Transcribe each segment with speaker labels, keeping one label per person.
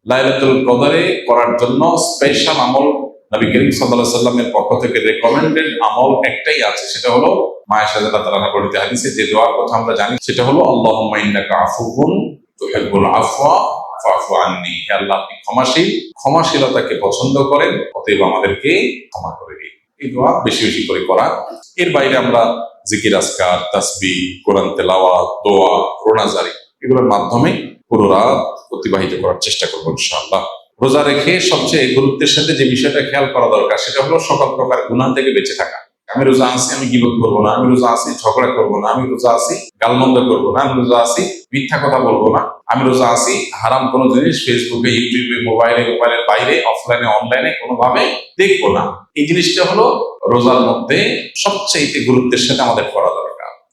Speaker 1: লাইলাতুল কদরে করার জন্য স্পেশাল আমল নবী করিম সাল্লাল্লাহু আলাইহি সাল্লামের পক্ষ থেকে রেকমেন্ডেড আমল একটাই আছে, সেটা হলো মায়ের সাথে তাআলা বর্ণিত হাদিসে যে দোয়ার কথা আমরা জানি, সেটা হলো আল্লাহুম্মা ইন্নাকা আফুউন তুহিব্বুল আফওয়া ফাফু আন্নি। হে আল্লাহ, আপনি ক্ষমাশীল, ক্ষমাশীলতাকে পছন্দ করেন, অতএব আমাদেরকে ক্ষমা করে দিন। এই দোয়া বেশি বেশি করে করা। এর বাইরে আমরা জিকির, আজকার, তাসবিহ, কোরআন তেলাওয়াত, দোয়া, রোনাজারি এগুলোর মাধ্যমে পুরো রাত অতিবাহিত করার চেষ্টা করবো ইনশাআল্লাহ। রোজা রেখে সবচেয়ে গুরুত্বের সাথে যে বিষয়টা খেয়াল করা দরকার, সেটা হলো সকল প্রকার গুনাহ থেকে বেঁচে থাকা। আমি রোজা আছি, আমি গীবত করবো না, আমি রোজা আছি ঝগড়া করবো না, আমি রোজা আছি গালমন্দ করবো না, আমি রোজা আছি মিথ্যা কথা বলবো না, আমি রোজা আছি হারাম কোনো জিনিস ফেসবুকে, ইউটিউবে, মোবাইলের বাইরে, অফলাইনে, অনলাইনে কোনোভাবে দেখবো না। এই জিনিসটা হলো রোজার মধ্যে সবচেয়ে গুরুত্বের সাথে আমাদের করা দরকার।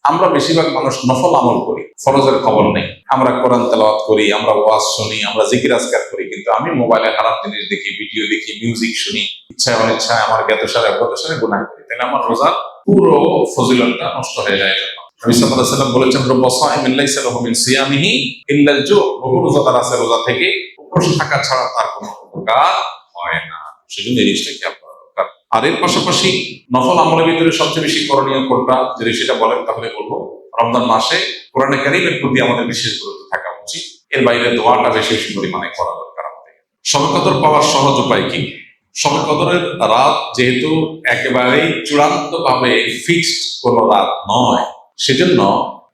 Speaker 1: আমরা বেশিরভাগ মানুষ নফল আমল করি, ফরজের খবর নেই। আমরা কোরআন তেলাওয়াত করি, আমরা ওয়াজ শুনি, আমরা জিকির আজকার করি, কিন্তু আমি মোবাইলে খারাপ জিনিস দেখি, ভিডিও দেখি, মিউজিক শুনি, ইচ্ছায় অনিচ্ছায় আমার জ্ঞাতসারে অজ্ঞাতসারে গুনাহ করি, তাহলে আমার রোজার পুরো ফজিলতটা নষ্ট হয়ে যায়। নবী সাল্লাল্লাহু আলাইহি ওয়াসাল্লাম বলেছেন, রব্বা সাইমিন লাইসা লাহু মিন সিয়ামিহি ইল্লাল জু। বহু রোজাদার আছে, রোজা থেকে উপোস থাকা ছাড়া তার কোনো উপকার হয় না। সেজন্য এই জিনিসটা খেয়াল করা দরকার। আর এর পাশাপাশি নফল আমলের ভিতরে সবচেয়ে বেশি করণীয় কোনটা, যদি সেটা বলেন তাহলে বলবো রমজান মাসে কোরআনে কারীমের প্রতি আমাদের বিশেষ গুরুত্ব থাকা উচিত। এর বাইরে দোয়াটা বেশি বেশি পরিমাণে করা দরকার আমাদের। শবে কদর পাওয়ার সহজ উপায় কি? শবে কদরের রাত যেহেতু একেবারেই চূড়ান্ত ভাবে ফিক্সড কোনো রাত নয়, সেজন্য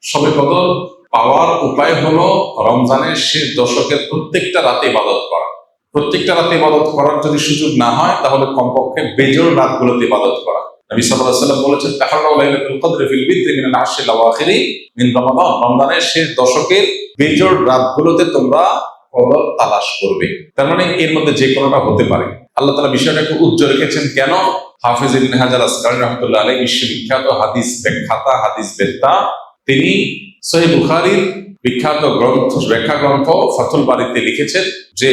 Speaker 1: শবে কদর পাওয়ার উপায় হলো রমজানের শেষ দশকের প্রত্যেকটা রাতে ইবাদত করা। প্রত্যেকটা রাতে ইবাদত করার যদি সুযোগ না হয়, তাহলে কমপক্ষে বেজোড় রাতগুলোতে ইবাদত করা। নবী সাল্লাল্লাহু আলাইহি ওয়াসাল্লাম বলেছেন, তাহাররাউ লাইলাতুল কদরি ফিল বিদরি মিনাল আশরিল আওয়াখিরি মিন রমাদান। রমজানের শেষ দশকের বেজোড় রাতগুলোতে তোমরা কদর তালাশ করবে। তার মানে এর মধ্যে যে কোনোটা হতে পারে। আল্লাহ তাআলা বিষয়টাকে উজ্জ্বল রেখেছেন কেন? হাফেজ ইবনে হাজার আসকারী রাহমাতুল্লাহ আলাইহি বিশ্ববিখ্যাত হাদিস ব্যাখ্যাতা, হাদিস বেত্তা, তিনি সহিহ বুখারীর বিখ্যাত ব্যাখ্যা গ্রন্থ ফাথুল বারীতে লিখেছেন যে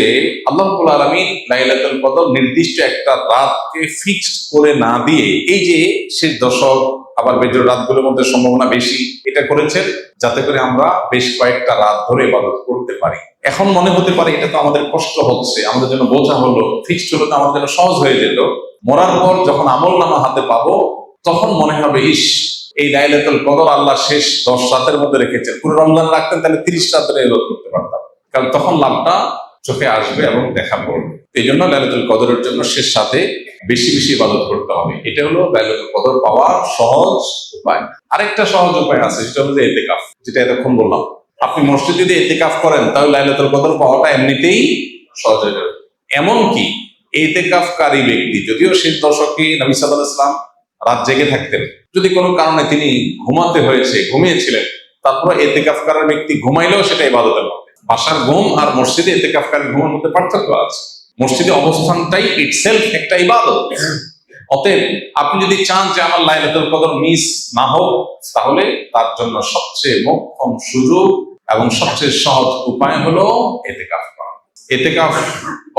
Speaker 1: আল্লাহ রাব্বুল আলামিন লাইলাতুল কদর নির্দিষ্ট একটা রাতকে ফিক্সড করে না দিয়ে, এই যে শেষ দশক আবার বেজোড় রাতগুলোর মধ্যে সম্ভাবনা বেশি, এটা করেছেন যাতে করে আমরা বেশ কয়েকটা রাত ধরে ইবাদত করতে পারি। এখন মনে হতে পারে এটা তো আমাদের কষ্ট হচ্ছে, আমাদের জন্য বোঝা হলো, ফিক্সড হলো তো আমাদের জন্য সহজ হয়ে যেত। মরার পর যখন আমলনামা হাতে পাবো, তখন মনে হবে ইস, এই লাইলাতুল কদর আল্লাহ শেষ 10 রাতের মধ্যে রেখেছেন। পুরো রমজান রাখতেন তাহলে 30 রাত ধরে ইবাদত করতে পারতাম, কারণ তখন লাভটা চোখে আসবে এবং দেখা পড়বে। এই জন্য লাইলাতুল কদরের জন্য শেষ রাতে বেশি বেশি ইবাদত করতে হবে। এটা হলো লাইলাতুল কদর পাওয়ার সহজ উপায়। আরেকটা সহজ উপায় আছে, সেটা হলো ইতিকাফ, যেটা এতক্ষণ বললাম। আপনি মসজিদে যদি ইতিকাফ করেন, তাহলে লাইলাতুল কদর পাওয়াটা এমনিতেই সহজ হয়ে যাবে। এমনকি ইতিকাফকারী ব্যক্তি, যদিও শেষ দশকে নবী সাল্লাল্লাহু আলাইহি ওয়াসাল্লাম রাত জেগে থাকতেন, যদি কোনো কারণে তিনি ঘুমাতে হয়েছে, ঘুমিয়েছিলেন, তারপরে ইতিকাফকারী ব্যক্তি ঘুমাইলেও সেটা ইবাদতের মধ্যে। বাসার ঘুম আর মসজিদে ইতিকাফকারী ঘুমের মধ্যে পার্থক্য আছে। মসজিদে অবস্থানটাই ইটসেলফ একটা ইবাদত। অতএব আপনি যদি চান যে আমার লাইলাতুল কদর মিস না হোক, তাহলে তার জন্য সবচেয়ে মোক্ষম সুযোগ এবং সবচেয়ে সহজ উপায় হলো ইতিকাফ করা। ইতিকাফ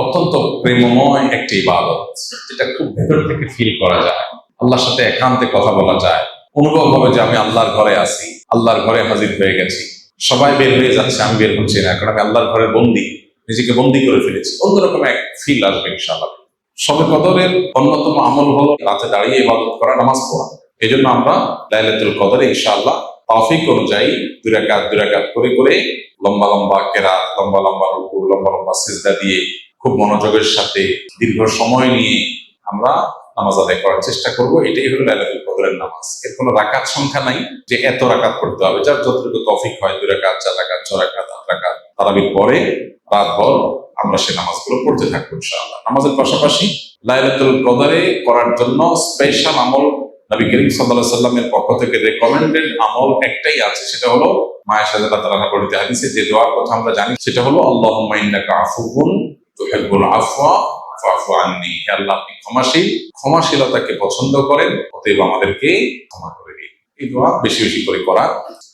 Speaker 1: অত্যন্ত প্রেমময় একটি ইবাদত, যেটা খুব ভেতর থেকে ফিল করা যায়। আল্লাহর সাথে একান্তে কথা বলা যায়, অনুভব হবে যে আমি আল্লাহর ঘরে আছি, আল্লাহর ঘরে হাজির হয়ে গেছি। সবাই বের হয়ে যাচ্ছে, আমি বের হচ্ছি না, কারণ আমি আল্লাহর ঘরে বন্দী, নিজেকে বন্দী করে ফেলেছি। অন্যরকম এক ফিল আসবে ইনশাআল্লাহ। শবে কদরের অন্যতম আমল হলো রাতে দাঁড়িয়ে ইবাদত করা, নামাজ পড়া। এই জন্য আমরা লাইলাতুল কদরে ইনশাআল্লাহ তৌফিক অনুযায়ী 2 রাকাত করে করে লম্বা লম্বা কেরাত, লম্বা লম্বা রুকু, লম্বা লম্বা সিজদা দিয়ে খুব মনোযোগের সাথে দীর্ঘ সময় নিয়ে আমরা নামাজ আদায় করার চেষ্টা করব। এটাই হলো লাইলাতুল কদরের নামাজ। এর কোনো রাকাত সংখ্যা নাই যে এত রাকাত পড়তে হবে, যার যতটুকু তৌফিক হয়, 2 রাকাত, 4 রাকাত, 6 রাকাত, 8 রাকাত তারাবির পরে রাতভর আমরা সেই নামাজগুলো পড়তে থাকবো ইনশাআল্লাহ। নামাজের পাশাপাশি লাইলাতুল কদরে করার জন্য স্পেশাল আমল নবী করিম সাল্লাল্লাহু আলাইহি সাল্লামের পক্ষ থেকে রেকমেন্ডেড আমল একটাই আছে, সেটা হলো মায়ের সাথে তাআলা বর্ণিত হাদিসে যে দোয়ার কথা আমরা জানি, সেটা হলো আল্লাহুম্মা ইন্নাকা আফুউন তুহিব্বুল আফওয়া ফাফু আন্নি। হে আল্লাহ, আপনি ক্ষমাশীল, ক্ষমাশীলতাকে পছন্দ করেন, অতএব আমাদেরকে ক্ষমা করে দিন। এই দোয়া বেশি বেশি করে করা।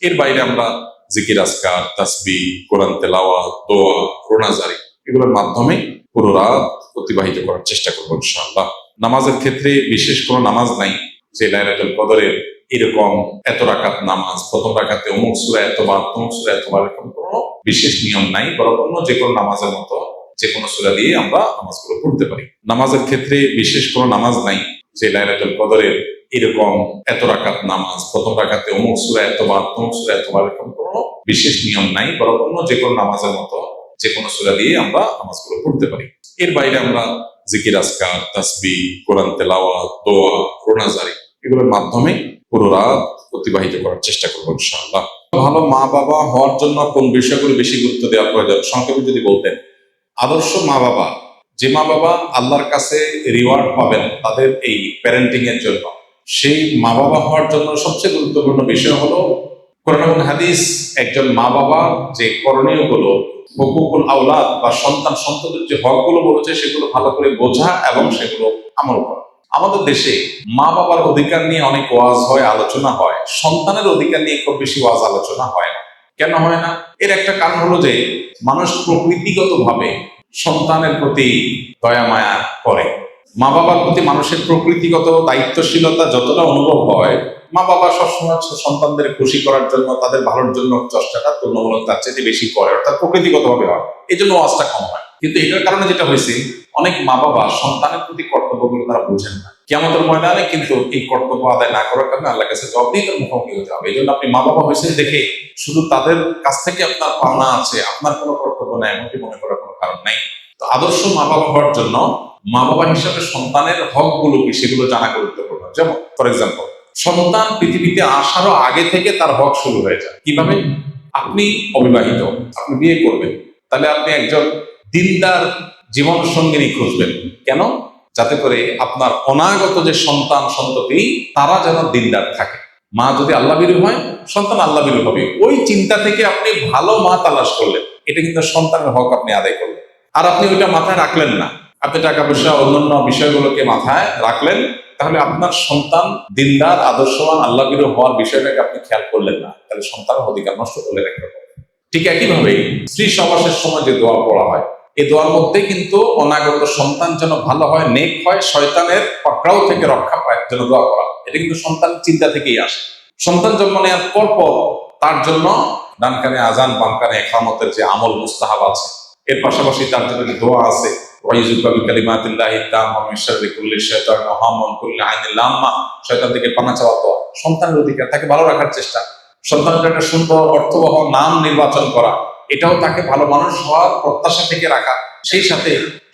Speaker 1: এর বাইরে আমরা জিকির, আজকার, তাসবিহ, কোরআন তেলাওয়াত, দোয়া, রোনাজারি এগুলোর মাধ্যমে পুরো রাত অতিবাহিত করার চেষ্টা করবো ইনশাআল্লাহ। নামাজের ক্ষেত্রে বিশেষ কোনো নামাজ নাই যে লাইলাতুল কদরের এরকম এত রাকাত নামাজ, প্রথম রাকাতে অমুক সূরা এতবার, তমুক সূরা এতবার, এরকম কোনো বিশেষ নিয়ম নাই। বরং অন্য যে কোনো নামাজের মতো যে কোনো সূরা দিয়ে আমরা নামাজগুলো পড়তে পারি। নামাজের ক্ষেত্রে বিশেষ কোনো নামাজ নাই যে লাইলাতুল কদরের এরকম এত রাকাত নামাজ, প্রথম রাকাতে অমুক সূরা এতবার, তমুক সূরা এতবার, এরকম কোনো বিশেষ নিয়ম নাই। বরং অন্য যে কোনো নামাজের মতো যে কোনো সূরা দিয়ে আমরা নামাজগুলো পড়তে পারি। এর বাইরে আমরা জিকির, আজকার, তাসবিহ, কোরআন তেলাওয়াত, দোয়া, রোনাজারি এগুলোর মাধ্যমে পুরো রাত অতিবাহিত করার চেষ্টা করবো ইনশাআল্লাহ। ভালো মা বাবা হওয়ার জন্য কোন বিষয়গুলো বেশি গুরুত্ব দেওয়া প্রয়োজন সংক্ষেপে যদি বলতেন। আদর্শ মা বাবা, যে মা বাবা আল্লাহর কাছে রিওয়ার্ড পাবেন তাদের এই প্যারেন্টিং এর জন্য, সেই মা বাবা হওয়ার জন্য সবচেয়ে গুরুত্বপূর্ণ বিষয় হলো কোরআন এবং হাদিস একজন মা বাবার যে করণীয় গুলো, হুকুকুল আওলাদ বা সন্তানদের যে হকগুলো বলেছে সেগুলো ভালো করে বোঝা এবং সেগুলো আমল করা। আমাদের দেশে মা বাবার অধিকার নিয়ে অনেক ওয়াজ হয়, আলোচনা হয়, সন্তানের অধিকার নিয়ে খুব বেশি ওয়াজ আলোচনা হয় না। কেন হয় না? এর একটা কারণ হলো যে মানুষ প্রকৃতিগতভাবে সন্তানের প্রতি দয়া মায়া করে। মা বাবার প্রতি মানুষের প্রকৃতিগত দায়িত্বশীলতা যতটা অনুভব হয়, মা বাবা সবসময় সন্তানদের খুশি করার জন্য, তাদের ভালোর জন্য চেষ্টাটা তুলনামূলক তার চেয়ে বেশি করে, অর্থাৎ প্রকৃতিগতভাবে হয়। এই জন্য ওয়াজটা কম হয়। কিন্তু এটার কারণে যেটা হয়েছে, অনেক মা বাবা সন্তানের প্রতি কর্তব্যগুলো তারা বুঝেন না। কিয়ামতের ময়দানে কিন্তু এই কর্তব্য আদায় না করার কারণে আল্লাহর কাছে জবাবদিহিতার মুখোমুখি হতে হবে। এই জন্য আপনি মা বাবা হয়েছেন দেখে শুধু তাদের কাছ থেকে আপনার পাওনা আছে, আপনার কোনো কর্তব্য নাই এমনটি মনে করার কোনো কারণ নাই। তো আদর্শ মা বাবা হওয়ার জন্য মা বাবা হিসাবে সন্তানের হকগুলো কি সেগুলো জানা গুরুত্বপূর্ণ। যেমন ফর এক্সাম্পল, সন্তান পৃথিবীতে আসারও আগে থেকে তার হক শুরু হয়ে যায়। কিভাবে? আপনি অবিবাহিত, আপনি বিয়ে করবেন, তাহলে আপনি একজন দিনদার জীবন সঙ্গিনী খুঁজবেন। কেন? যাতে করে আপনার অনাগত যে সন্তান সন্ততি তারা যেন দিনদার থাকে। মা যদি আল্লাহভীরু হয়, সন্তান আল্লাহভীরু হবে। ওই চিন্তা থেকে আপনি ভালো মা তালাশ করলেন, এটা কিন্তু সন্তানের হক আপনি আদায় করলেন। আর আপনি ওইটা মাথায় রাখলেন না, আপনি টাকা পয়সা অন্যান্য বিষয়গুলোকে মাথায় রাখলেন, তাহলে আপনার সন্তান দিনদার, আদর্শবান, আল্লাহভীরু হওয়ার বিষয়টাকে আপনি খেয়াল করলেন না, তাহলে সন্তানের অধিকার নষ্ট করলেন একরকম। ঠিক একইভাবে স্ত্রী সহবাসের সময় যে দোয়া পড়া হয়, এই দোয়ার মধ্যে কিন্তু অনাগত সন্তান যেন ভালো হয়, নেক হয়, শয়তানের পাকড়াও থেকে রক্ষা পায় যেন দোয়া করা। এটা কিন্তু সন্তান চিন্তা থেকেই আসে। সন্তান জন্ম নেওয়ার পর তার জন্য ডান কানে আজান, বাম কানে ইকামতের যে আমল মুস্তাহাব আছে, এর পাশাপাশি তার জন্য দোয়া আছে, শয়তান থেকে পানা চাওয়া দোয়া। সন্তানের অধিকার, তাকে ভালো রাখার চেষ্টা, সন্তানের একটা সুন্দর অর্থবহ নাম নির্বাচন করা, এটাও তাকে ভালো মানুষ হওয়ার প্রত্যাশা থেকে রাখা। সেই সাথে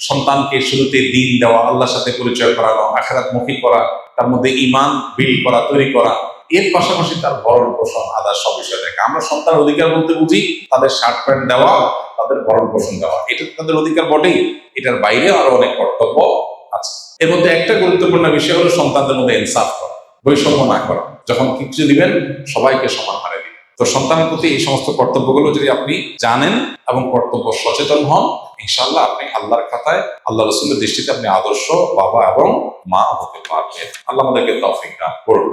Speaker 1: সন্তানকে শুরুতে দিন দেওয়া, আল্লাহর সাথে পরিচয় করানো, আখিরাতমুখী করা, তার মধ্যে ঈমান বিল্ড করা, তৈরি করা। এর পাশাপাশি তার ভরণ পোষণ, আদার সব বিষয় দেখা। আমরা সন্তানের অধিকার বলতে বুঝি তাদের শার্ট প্যান্ট দেওয়া, তাদের ভরণ পোষণ দেওয়া, এটা তাদের অধিকার বটেই। এটার বাইরে আরো অনেক কর্তব্য আছে। এর মধ্যে একটা গুরুত্বপূর্ণ বিষয় হলো সন্তানদের মধ্যে ইনসাফ করা, বৈষম্য না করা। যখন কিছু দিবেন সবাইকে সমান হারে দিবেন। তো সন্তানের প্রতি এই সমস্ত কর্তব্যগুলো যদি আপনি জানেন এবং কর্তব্য সচেতন হন, ইনশাআল্লাহ আপনি আল্লাহর খাতায়, আল্লাহ রাসূলের দৃষ্টিতে আপনি আদর্শ বাবা এবং মা হতে পারবেন। আল্লাহ আমাদেরকে তৌফিক দান করুন।